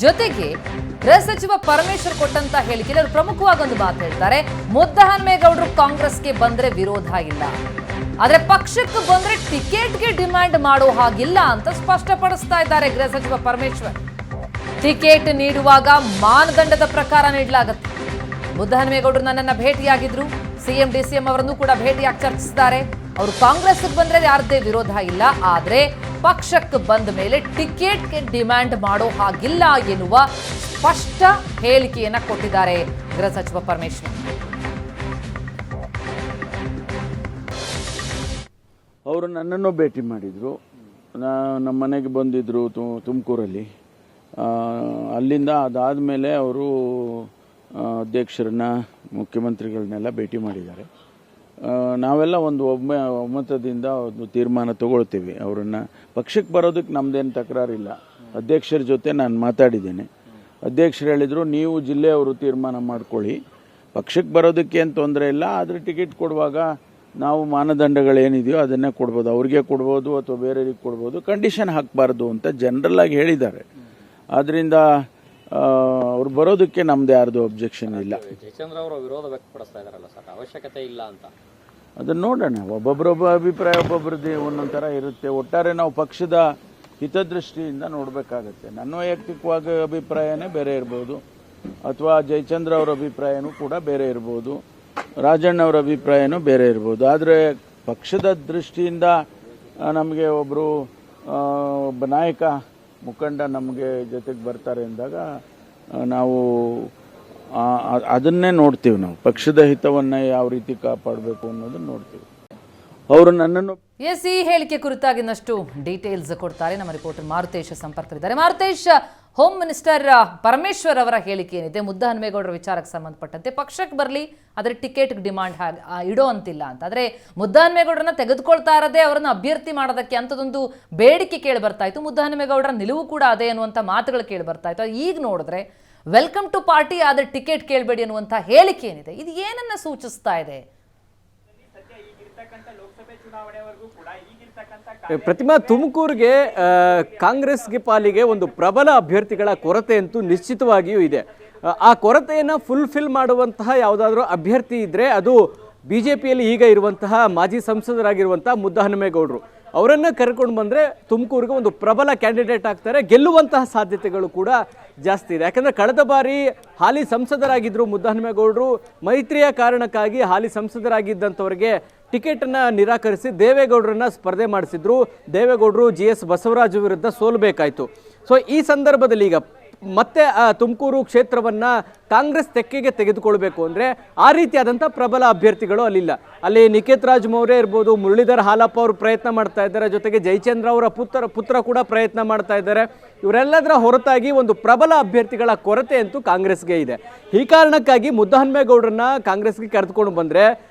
ಜೊತೆಗೆ ಗೃಹ ಸಚಿವ ಪರಮೇಶ್ವರ್ ಕೊಟ್ಟಂತ ಹೇಳಿಕೆಯಲ್ಲಿ ಅವರು ಪ್ರಮುಖವಾಗಿ ಒಂದು ಮಾತು ಹೇಳ್ತಾರೆ. ಮುದ್ದಹನುಮೇಗೌಡರು ಕಾಂಗ್ರೆಸ್ಗೆ ಬಂದ್ರೆ ವಿರೋಧ ಇಲ್ಲ, ಆದ್ರೆ ಪಕ್ಷಕ್ಕೆ ಬಂದ್ರೆ ಟಿಕೆಟ್ಗೆ ಡಿಮ್ಯಾಂಡ್ ಮಾಡೋ ಹಾಗಿಲ್ಲ ಅಂತ ಸ್ಪಷ್ಟಪಡಿಸ್ತಾ ಇದ್ದಾರೆ ಗೃಹ ಸಚಿವ ಪರಮೇಶ್ವರ್. ಟಿಕೆಟ್ ನೀಡುವಾಗ ಮಾನದಂಡದ ಪ್ರಕಾರ ನೀಡಲಾಗುತ್ತೆ. ಮುದ್ದಹನುಮೇಗೌಡರು ನನ್ನನ್ನ ಭೇಟಿಯಾಗಿದ್ರು, ಸಿಎಂ ಡಿಸಿಎಂ ಅವರನ್ನು ಕೂಡ ಭೇಟಿಯಾಗಿ ಚರ್ಚಿಸಿದ್ದಾರೆ. ಅವರು ಕಾಂಗ್ರೆಸ್ಗೆ ಬಂದ್ರೆ ಯಾರದೇ ವಿರೋಧ ಇಲ್ಲ, ಆದ್ರೆ ಪಕ್ಷಕ್ಕೆ ಬಂದ ಮೇಲೆ ಟಿಕೆಟ್ಗೆ ಡಿಮ್ಯಾಂಡ್ ಮಾಡೋ ಹಾಗಿಲ್ಲ ಎನ್ನುವ ಸ್ಪಷ್ಟ ಹೇಳಿಕೆಯನ್ನ ಕೊಟ್ಟಿದ್ದಾರೆ ಗೃಹ ಸಚಿವ ಪರಮೇಶ್ವರ್. ಅವರು ನನ್ನನ್ನು ಭೇಟಿ ಮಾಡಿದ್ರು, ನಮ್ಮ ಮನೆಗೆ ಬಂದಿದ್ರು ತುಮಕೂರಲ್ಲಿ. ಅಲ್ಲಿಂದ ಅದಾದಮೇಲೆ ಅವರು ಅಧ್ಯಕ್ಷರನ್ನ ಮುಖ್ಯಮಂತ್ರಿಗಳನ್ನೆಲ್ಲ ಭೇಟಿ ಮಾಡಿದ್ದಾರೆ. ನಾವೆಲ್ಲ ಒಂದು ಒಮ್ಮತದಿಂದ ಒಂದು ತೀರ್ಮಾನ ತಗೊಳ್ತೀವಿ. ಅವರನ್ನು ಪಕ್ಷಕ್ಕೆ ಬರೋದಕ್ಕೆ ನಮ್ಮದೇನು ತಕರಾರಿಲ್ಲ. ಅಧ್ಯಕ್ಷರ ಜೊತೆ ನಾನು ಮಾತಾಡಿದ್ದೇನೆ. ಅಧ್ಯಕ್ಷರು ಹೇಳಿದರು, ನೀವು ಜಿಲ್ಲೆಯವರು ತೀರ್ಮಾನ ಮಾಡ್ಕೊಳ್ಳಿ, ಪಕ್ಷಕ್ಕೆ ಬರೋದಕ್ಕೆ ಏನು ತೊಂದರೆ ಇಲ್ಲ, ಆದರೆ ಟಿಕೆಟ್ ಕೊಡುವಾಗ ನಾವು ಮಾನದಂಡಗಳೇನಿದೆಯೋ ಅದನ್ನೇ ಕೊಡ್ಬೋದು, ಅವ್ರಿಗೆ ಕೊಡ್ಬೋದು ಅಥವಾ ಬೇರೆಯವ್ರಿಗೆ ಕೊಡ್ಬೋದು, ಕಂಡೀಷನ್ ಹಾಕಬಾರ್ದು ಅಂತ ಜನರಲ್ ಆಗಿ ಹೇಳಿದ್ದಾರೆ. ಆದ್ದರಿಂದ ಅವ್ರು ಬರೋದಕ್ಕೆ ನಮ್ದು ಯಾರ್ದು ಅಬ್ಜೆಕ್ಷನ್ ಇಲ್ಲ. ಜಯಚಂದ್ರ ಅವರು ವಿರೋಧ ವ್ಯಕ್ತಪಡಿಸ್ತಾ ಇದಾರಲ್ಲ ಸರ್, ಅವಶ್ಯಕತೆ ಇಲ್ಲ ಅಂತ. ಅದನ್ನು ನೋಡೋಣ. ಒಬ್ಬೊಬ್ಬರೊಬ್ಬ ಅಭಿಪ್ರಾಯ ಒಬ್ಬೊಬ್ಬರದ್ದು ಒಂದೊಂದು ಥರ ಇರುತ್ತೆ. ಒಟ್ಟಾರೆ ನಾವು ಪಕ್ಷದ ಹಿತದೃಷ್ಟಿಯಿಂದ ನೋಡಬೇಕಾಗತ್ತೆ. ನನ್ನ ವೈಯಕ್ತಿಕವಾಗಿ ಅಭಿಪ್ರಾಯನೇ ಬೇರೆ ಇರ್ಬೋದು, ಅಥವಾ ಜಯಚಂದ್ರ ಅವರ ಅಭಿಪ್ರಾಯನೂ ಕೂಡ ಬೇರೆ ಇರ್ಬೋದು, ರಾಜಣ್ಣ ಅವರ ಅಭಿಪ್ರಾಯನೂ ಬೇರೆ ಇರ್ಬೋದು. ಆದರೆ ಪಕ್ಷದ ದೃಷ್ಟಿಯಿಂದ ನಮಗೆ ಒಬ್ಬ ನಾಯಕ ಮುಖಂಡ ನಮಗೆ ಜೊತೆಗೆ ಬರ್ತಾರೆ ಅಂದಾಗ ನಾವು ಅದನ್ನೇ ನೋಡ್ತೀವಿ. ನಾವು ಪಕ್ಷದ ಹಿತವನ್ನು ಯಾವ ರೀತಿ ಕಾಪಾಡಬೇಕು ಅನ್ನೋದನ್ನ ನೋಡ್ತೀವಿ. ಅವರು ನನ್ನನ್ನು ಈ ಹೇಳಿಕೆ ಕುರಿತಾಗಿ ಇನ್ನಷ್ಟು ಡೀಟೇಲ್ಸ್ ಕೊಡ್ತಾರೆ ನಮ್ಮ ರಿಪೋರ್ಟರ್ ಮಾರುತೇಶ್ ಸಂಪರ್ಕದಲ್ಲಿದ್ದಾರೆ. ಮಾರುತೇಶ್, ಹೋಮ್ ಮಿನಿಸ್ಟರ್ ಪರಮೇಶ್ವರ್ ಅವರ ಹೇಳಿಕೆ ಏನಿದೆ, ಮುದ್ದಹನುಮೇಗೌಡರ ವಿಚಾರಕ್ಕೆ ಸಂಬಂಧಪಟ್ಟಂತೆ ಪಕ್ಷಕ್ಕೆ ಬರಲಿ ಆದರೆ ಟಿಕೆಟ್ ಡಿಮಾಂಡ್ ಇಡೋ ಅಂತಿಲ್ಲ ಅಂತ. ಆದರೆ ಮುದ್ದಹನುಮೇಗೌಡರನ್ನ ತೆಗೆದುಕೊಳ್ತಾ ಇರೋದೇ ಅವರನ್ನು ಅಭ್ಯರ್ಥಿ ಮಾಡೋದಕ್ಕೆ ಅಂತದೊಂದು ಬೇಡಿಕೆ ಕೇಳಿ ಬರ್ತಾ ಇತ್ತು. ಮುದ್ದಹನುಮೇಗೌಡರ ನಿಲುವು ಕೂಡ ಅದೇ ಅನ್ನುವಂಥ ಮಾತುಗಳು ಕೇಳಿ ಬರ್ತಾ ಇತ್ತು. ಈಗ ನೋಡಿದ್ರೆ ವೆಲ್ಕಮ್ ಟು ಪಾರ್ಟಿ, ಆದರೆ ಟಿಕೆಟ್ ಕೇಳಬೇಡಿ ಅನ್ನುವಂಥ ಹೇಳಿಕೆ ಏನಿದೆ, ಇದು ಏನನ್ನ ಸೂಚಿಸ್ತಾ ಇದೆ? ಪ್ರತಿಮಾ, ತುಮಕೂರಿಗೆ ಕಾಂಗ್ರೆಸ್ಗೆ ಪಾಲಿಗೆ ಒಂದು ಪ್ರಬಲ ಅಭ್ಯರ್ಥಿಗಳ ಕೊರತೆ ಅಂತೂ ನಿಶ್ಚಿತವಾಗಿಯೂ ಇದೆ. ಆ ಕೊರತೆಯನ್ನು ಫುಲ್ಫಿಲ್ ಮಾಡುವಂತಹ ಯಾವುದಾದ್ರೂ ಅಭ್ಯರ್ಥಿ ಇದ್ದರೆ ಅದು ಬಿಜೆಪಿಯಲ್ಲಿ ಈಗ ಇರುವಂತಹ ಮಾಜಿ ಸಂಸದರಾಗಿರುವಂತಹ ಮುದ್ದಹನುಮೇಗೌಡರು. ಅವರನ್ನು ಕರ್ಕೊಂಡು ಬಂದರೆ ತುಮಕೂರಿಗೆ ಒಂದು ಪ್ರಬಲ ಕ್ಯಾಂಡಿಡೇಟ್ ಆಗ್ತಾರೆ, ಗೆಲ್ಲುವಂತಹ ಸಾಧ್ಯತೆಗಳು ಕೂಡ ಜಾಸ್ತಿ ಇದೆ. ಯಾಕಂದರೆ ಕಳೆದ ಬಾರಿ ಹಾಲಿ ಸಂಸದರಾಗಿದ್ದರು ಮುದ್ದಹನುಮೇಗೌಡರು, ಮೈತ್ರಿಯ ಕಾರಣಕ್ಕಾಗಿ ಹಾಲಿ ಸಂಸದರಾಗಿದ್ದಂಥವರಿಗೆ ಟಿಕೆಟನ್ನು ನಿರಾಕರಿಸಿ ದೇವೇಗೌಡರನ್ನ ಸ್ಪರ್ಧೆ ಮಾಡಿಸಿದ್ರು. ದೇವೇಗೌಡರು GS ಬಸವರಾಜು ವಿರುದ್ಧ ಸೋಲಬೇಕಾಯಿತು. ಸೊ ಈ ಸಂದರ್ಭದಲ್ಲಿ ಈಗ ಮತ್ತೆ ತುಮಕೂರು ಕ್ಷೇತ್ರವನ್ನು ಕಾಂಗ್ರೆಸ್ ತೆಕ್ಕೆಗೆ ತೆಗೆದುಕೊಳ್ಬೇಕು ಅಂದರೆ ಆ ರೀತಿಯಾದಂಥ ಪ್ರಬಲ ಅಭ್ಯರ್ಥಿಗಳು ಅಲ್ಲಿಲ್ಲ. ಅಲ್ಲಿ ನಿಖೇತ್ ರಾಜ್ ಮೌರ್ಯ ಇರ್ಬೋದು, ಮುರಳೀಧರ್ ಹಾಲಪ್ಪ ಅವರು ಪ್ರಯತ್ನ ಮಾಡ್ತಾ ಇದ್ದಾರೆ, ಜೊತೆಗೆ ಜಯಚಂದ್ರ ಅವರ ಪುತ್ರ ಕೂಡ ಪ್ರಯತ್ನ ಮಾಡ್ತಾ ಇದ್ದಾರೆ. ಇವರೆಲ್ಲದರ ಹೊರತಾಗಿ ಒಂದು ಪ್ರಬಲ ಅಭ್ಯರ್ಥಿಗಳ ಕೊರತೆ ಅಂತೂ ಕಾಂಗ್ರೆಸ್ಗೆ ಇದೆ. ಈ ಕಾರಣಕ್ಕಾಗಿ ಮುದ್ದಹನುಮೇಗೌಡರನ್ನ ಕಾಂಗ್ರೆಸ್ಗೆ ಕರೆದುಕೊಂಡು ಬಂದರೆ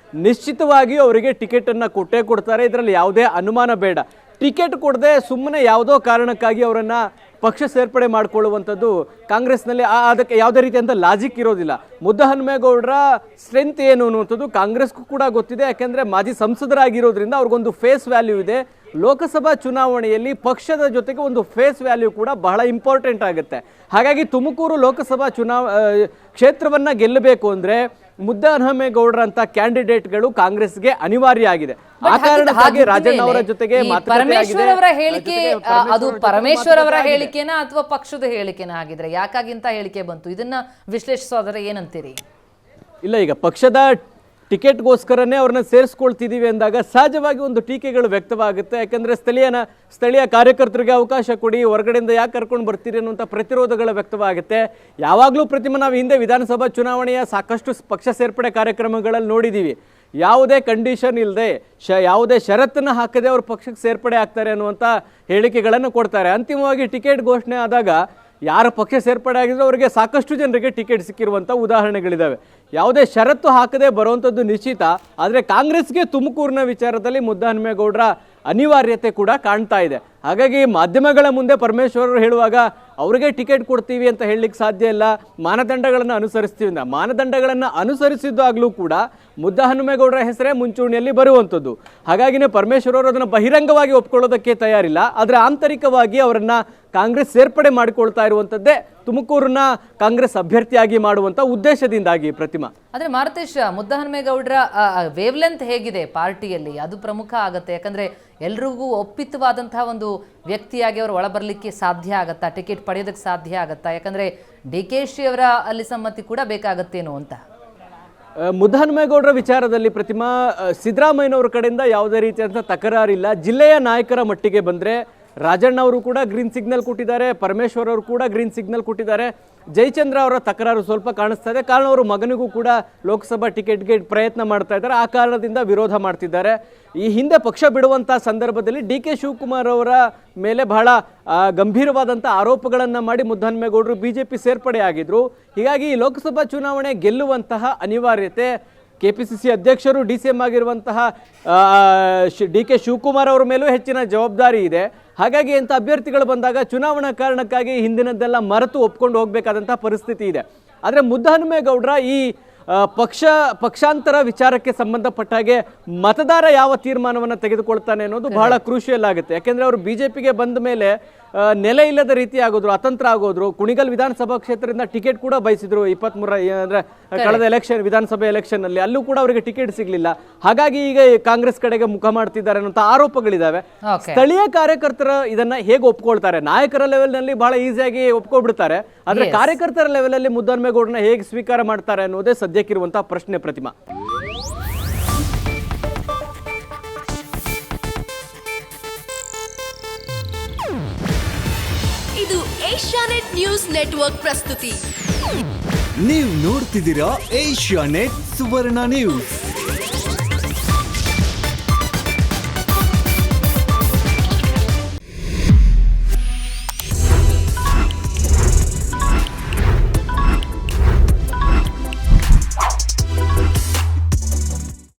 ನಿಶ್ಚಿತವಾಗಿಯೂ ಅವರಿಗೆ ಟಿಕೆಟನ್ನು ಕೊಟ್ಟೇ ಕೊಡ್ತಾರೆ, ಇದರಲ್ಲಿ ಯಾವುದೇ ಅನುಮಾನ ಬೇಡ. ಟಿಕೆಟ್ ಕೊಡದೆ ಸುಮ್ಮನೆ ಯಾವುದೋ ಕಾರಣಕ್ಕಾಗಿ ಅವರನ್ನು ಪಕ್ಷ ಸೇರ್ಪಡೆ ಮಾಡಿಕೊಳ್ಳುವಂಥದ್ದು ಕಾಂಗ್ರೆಸ್ನಲ್ಲಿ ಅದಕ್ಕೆ ಯಾವುದೇ ರೀತಿಯಂಥ ಲಾಜಿಕ್ ಇರೋದಿಲ್ಲ. ಮುದ್ದಹನುಮೇಗೌಡರ ಸ್ಟ್ರೆಂತ್ ಏನು ಅನ್ನುವಂಥದ್ದು ಕಾಂಗ್ರೆಸ್ಗೂ ಕೂಡ ಗೊತ್ತಿದೆ. ಯಾಕೆಂದರೆ ಮಾಜಿ ಸಂಸದರಾಗಿರೋದ್ರಿಂದ ಅವ್ರಿಗೊಂದು ಫೇಸ್ ವ್ಯಾಲ್ಯೂ ಇದೆ. ಲೋಕಸಭಾ ಚುನಾವಣೆಯಲ್ಲಿ ಪಕ್ಷದ ಜೊತೆಗೆ ಒಂದು ಫೇಸ್ ವ್ಯಾಲ್ಯೂ ಕೂಡ ಬಹಳ ಇಂಪಾರ್ಟೆಂಟ್ ಆಗುತ್ತೆ. ಹಾಗಾಗಿ ತುಮಕೂರು ಲೋಕಸಭಾ ಕ್ಷೇತ್ರವನ್ನು ಗೆಲ್ಲಬೇಕು ಅಂದರೆ ಮುದ್ದಹನುಮೇಗೌಡರಂತ ಕ್ಯಾಂಡಿಡೇಟ್ಗಳು ಕಾಂಗ್ರೆಸ್ಗೆ ಅನಿವಾರ್ಯ ಆಗಿದೆ. ಆ ಕಾರಣಕ್ಕಾಗಿ ರಾಜಣ್ಣ ಅವರ ಜೊತೆಗೆ ಪರಮೇಶ್ವರ್ ಅವರ ಹೇಳಿಕೆ, ಅದು ಪರಮೇಶ್ವರ್ ಅವರ ಹೇಳಿಕೆನಾ ಅಥವಾ ಪಕ್ಷದ ಹೇಳಿಕೆನಾ ಆಗಿದ್ರೆ ಯಾಕಾಗಿಂತ ಹೇಳಿಕೆ ಬಂತು, ಇದನ್ನ ವಿಶ್ಲೇಷಿಸೋದ್ರೆ ಏನಂತೀರಿ? ಇಲ್ಲ, ಈಗ ಪಕ್ಷದ ಟಿಕೆಟ್ಗೋಸ್ಕರನೇ ಅವ್ರನ್ನ ಸೇರಿಸ್ಕೊಳ್ತಿದ್ದೀವಿ ಅಂದಾಗ ಸಹಜವಾಗಿ ಒಂದು ಟೀಕೆಗಳು ವ್ಯಕ್ತವಾಗುತ್ತೆ. ಯಾಕಂದರೆ ಸ್ಥಳೀಯ ಕಾರ್ಯಕರ್ತರಿಗೆ ಅವಕಾಶ ಕೊಡಿ, ಹೊರಗಡೆಯಿಂದ ಯಾಕೆ ಕರ್ಕೊಂಡು ಬರ್ತೀರಿ ಅನ್ನುವಂಥ ಪ್ರತಿರೋಧಗಳು ವ್ಯಕ್ತವಾಗುತ್ತೆ. ಯಾವಾಗಲೂ ಪ್ರತಿಮಾ, ನಾವು ಹಿಂದೆ ವಿಧಾನಸಭಾ ಚುನಾವಣೆಯ ಸಾಕಷ್ಟು ಪಕ್ಷ ಸೇರ್ಪಡೆ ಕಾರ್ಯಕ್ರಮಗಳಲ್ಲಿ ನೋಡಿದ್ದೀವಿ. ಯಾವುದೇ ಕಂಡೀಷನ್ ಇಲ್ಲದೆ, ಯಾವುದೇ ಷರತ್ತನ್ನು ಹಾಕದೆ ಅವರು ಪಕ್ಷಕ್ಕೆ ಸೇರ್ಪಡೆ ಆಗ್ತಾರೆ ಅನ್ನುವಂಥ ಹೇಳಿಕೆಗಳನ್ನು ಕೊಡ್ತಾರೆ. ಅಂತಿಮವಾಗಿ ಟಿಕೆಟ್ ಘೋಷಣೆ ಆದಾಗ ಯಾರ ಪಕ್ಷ ಸೇರ್ಪಡೆ ಆಗಿದ್ರು ಅವರಿಗೆ ಸಾಕಷ್ಟು ಜನರಿಗೆ ಟಿಕೆಟ್ ಸಿಕ್ಕಿರುವಂಥ ಉದಾಹರಣೆಗಳಿದ್ದಾವೆ. ಯಾವುದೇ ಷರತ್ತು ಹಾಕದೆ ಬರುವಂಥದ್ದು ನಿಶ್ಚಿತ. ಆದರೆ ಕಾಂಗ್ರೆಸ್ಗೆ ತುಮಕೂರಿನ ವಿಚಾರದಲ್ಲಿ ಮುದ್ದಹನುಮೇಗೌಡರ ಅನಿವಾರ್ಯತೆ ಕೂಡ ಕಾಣ್ತಾ ಇದೆ. ಹಾಗಾಗಿ ಮಾಧ್ಯಮಗಳ ಮುಂದೆ ಪರಮೇಶ್ವರ್ ಹೇಳುವಾಗ ಅವರಿಗೆ ಟಿಕೆಟ್ ಕೊಡ್ತೀವಿ ಅಂತ ಹೇಳಲಿಕ್ಕೆ ಸಾಧ್ಯ ಇಲ್ಲ. ಮಾನದಂಡಗಳನ್ನು ಅನುಸರಿಸ್ತೀವಿ ಅಂತ. ಮಾನದಂಡಗಳನ್ನು ಅನುಸರಿಸಿದ್ದಾಗಲೂ ಕೂಡ ಮುದ್ದಹನುಮೇಗೌಡರ ಹೆಸರೇ ಮುಂಚೂಣಿಯಲ್ಲಿ ಬರುವಂಥದ್ದು. ಹಾಗಾಗಿನೇ ಪರಮೇಶ್ವರ್ ಅವರು ಅದನ್ನು ಬಹಿರಂಗವಾಗಿ ಒಪ್ಕೊಳ್ಳೋದಕ್ಕೆ ತಯಾರಿಲ್ಲ. ಆದರೆ ಆಂತರಿಕವಾಗಿ ಅವರನ್ನು ಕಾಂಗ್ರೆಸ್ ಸೇರ್ಪಡೆ ಮಾಡಿಕೊಳ್ತಾ ಇರುವಂಥದ್ದೇ ತುಮಕೂರನ್ನ ಕಾಂಗ್ರೆಸ್ ಅಭ್ಯರ್ಥಿಯಾಗಿ ಮಾಡುವಂಥ ಉದ್ದೇಶದಿಂದಾಗಿ. ಪ್ರತಿಮಾ, ಆದರೆ ಮಾರುತೇಶ್, ಮುದ್ದಹನುಮೇಗೌಡರ ವೇವ್ ಲೆಂತ್ ಹೇಗಿದೆ ಪಾರ್ಟಿಯಲ್ಲಿ ಅದು ಪ್ರಮುಖ ಆಗುತ್ತೆ. ಯಾಕಂದ್ರೆ ಎಲ್ರಿಗೂ ಒಪ್ಪಿತವಾದಂತಹ ಒಂದು ವ್ಯಕ್ತಿಯಾಗಿ ಅವರು ಒಳ ಬರಲಿಕ್ಕೆ ಸಾಧ್ಯ ಆಗತ್ತಾ, ಟಿಕೆಟ್ ಪಡೆಯೋದಕ್ಕೆ ಸಾಧ್ಯ ಆಗತ್ತಾ? ಯಾಕಂದ್ರೆ DK ಅವರ ಅಲ್ಲಿ ಸಮ್ಮತಿ ಕೂಡ ಬೇಕಾಗತ್ತೇನೋ ಅಂತ. ಮುದ್ದಹನುಮೇಗೌಡರ ವಿಚಾರದಲ್ಲಿ ಪ್ರತಿಮಾ, ಸಿದ್ದರಾಮಯ್ಯನವ್ರ ಕಡೆಯಿಂದ ಯಾವುದೇ ರೀತಿಯಾದಂಥ ತಕರಾರಿಲ್ಲ. ಜಿಲ್ಲೆಯ ನಾಯಕರ ಮಟ್ಟಿಗೆ ಬಂದರೆ ರಾಜಣ್ಣ ಅವರು ಕೂಡ ಗ್ರೀನ್ ಸಿಗ್ನಲ್ ಕೊಟ್ಟಿದ್ದಾರೆ, ಪರಮೇಶ್ವರ್ ಅವರು ಕೂಡ ಗ್ರೀನ್ ಸಿಗ್ನಲ್ ಕೊಟ್ಟಿದ್ದಾರೆ. ಜಯಚಂದ್ರ ಅವರ ತಕರಾರು ಸ್ವಲ್ಪ ಕಾಣಿಸ್ತಾ ಇದೆ. ಕಾರಣ ಅವರು ಮಗನಿಗೂ ಕೂಡ ಲೋಕಸಭಾ ಟಿಕೆಟ್ಗೆ ಪ್ರಯತ್ನ ಮಾಡ್ತಾ ಇದ್ದಾರೆ. ಆ ಕಾರಣದಿಂದ ವಿರೋಧ ಮಾಡ್ತಿದ್ದಾರೆ. ಈ ಹಿಂದೆ ಪಕ್ಷ ಬಿಡುವಂಥ ಸಂದರ್ಭದಲ್ಲಿ DK ಶಿವಕುಮಾರ್ ಅವರ ಮೇಲೆ ಬಹಳ ಗಂಭೀರವಾದಂಥ ಆರೋಪಗಳನ್ನು ಮಾಡಿ ಮುದ್ದಹನುಮೇಗೌಡರು BJP ಸೇರ್ಪಡೆ ಆಗಿದ್ರು. ಹೀಗಾಗಿ ಲೋಕಸಭಾ ಚುನಾವಣೆ ಗೆಲ್ಲುವಂತಹ ಅನಿವಾರ್ಯತೆ KPCC ಅಧ್ಯಕ್ಷರು DCM ಆಗಿರುವಂತಹ DK ಶಿವಕುಮಾರ್ ಅವರ ಮೇಲೂ ಹೆಚ್ಚಿನ ಜವಾಬ್ದಾರಿ ಇದೆ. ಹಾಗಾಗಿ ಇಂಥ ಅಭ್ಯರ್ಥಿಗಳು ಬಂದಾಗ ಚುನಾವಣಾ ಕಾರಣಕ್ಕಾಗಿ ಹಿಂದಿನದ್ದೆಲ್ಲ ಮರೆತು ಒಪ್ಕೊಂಡು ಹೋಗಬೇಕಾದಂಥ ಪರಿಸ್ಥಿತಿ ಇದೆ. ಆದರೆ ಮುದ್ದಹನುಮೇಗೌಡರ ಈ ಪಕ್ಷಾಂತರ ವಿಚಾರಕ್ಕೆ ಸಂಬಂಧಪಟ್ಟ ಹಾಗೆ ಮತದಾರ ಯಾವ ತೀರ್ಮಾನವನ್ನು ತೆಗೆದುಕೊಳ್ತಾನೆ ಅನ್ನೋದು ಬಹಳ ಕ್ರೂಷಿಯಲ್ ಆಗುತ್ತೆ. ಯಾಕೆಂದರೆ ಅವರು BJPಗೆ ಬಂದ ಮೇಲೆ ನೆಲೆ ಇಲ್ಲದ ರೀತಿ ಆಗೋದ್ರು, ಅತಂತ್ರ ಆಗೋದ್ರು. ಕುಣಿಗಲ್ ವಿಧಾನಸಭಾ ಕ್ಷೇತ್ರದಿಂದ ಟಿಕೆಟ್ ಕೂಡ ಬಯಸಿದ್ರು 23 ಅಂದರೆ ಕಳೆದ ಎಲೆಕ್ಷನ್, ವಿಧಾನಸಭೆ ಎಲೆಕ್ಷನ್ ಅಲ್ಲಿ. ಅಲ್ಲೂ ಕೂಡ ಅವರಿಗೆ ಟಿಕೆಟ್ ಸಿಗಲಿಲ್ಲ. ಹಾಗಾಗಿ ಈಗ ಕಾಂಗ್ರೆಸ್ ಕಡೆಗೆ ಮುಖ ಮಾಡ್ತಿದ್ದಾರೆ ಅನ್ನೋ ಆರೋಪಗಳಿದಾವೆ. ಸ್ಥಳೀಯ ಕಾರ್ಯಕರ್ತರು ಇದನ್ನ ಹೇಗೆ ಒಪ್ಕೊಳ್ತಾರೆ? ನಾಯಕರ ಲೆವೆಲ್ ನಲ್ಲಿ ಬಹಳ ಈಸಿಯಾಗಿ ಒಪ್ಕೊಳ್ಬಿಡ್ತಾರೆ. ಆದ್ರೆ ಕಾರ್ಯಕರ್ತರ ಲೆವೆಲ್ ಅಲ್ಲಿ ಮುದ್ದಹನುಮೇಗೌಡರನ್ನ ಹೇಗೆ ಸ್ವೀಕಾರ ಮಾಡ್ತಾರೆ ಅನ್ನೋದೇ ಸದ್ಯಕ್ಕಿರುವಂತಹ ಪ್ರಶ್ನೆ. ಪ್ರತಿಮಾ, ಇದು ಏಷ್ಯಾನೆಟ್ ನ್ಯೂಸ್ ನೆಟ್ವರ್ಕ್ ಪ್ರಸ್ತುತಿ. ನೀವು ನೋಡ್ತಿದ್ದೀರಾ ಏಷ್ಯಾನೆಟ್ ಸುವರ್ಣ ನ್ಯೂಸ್.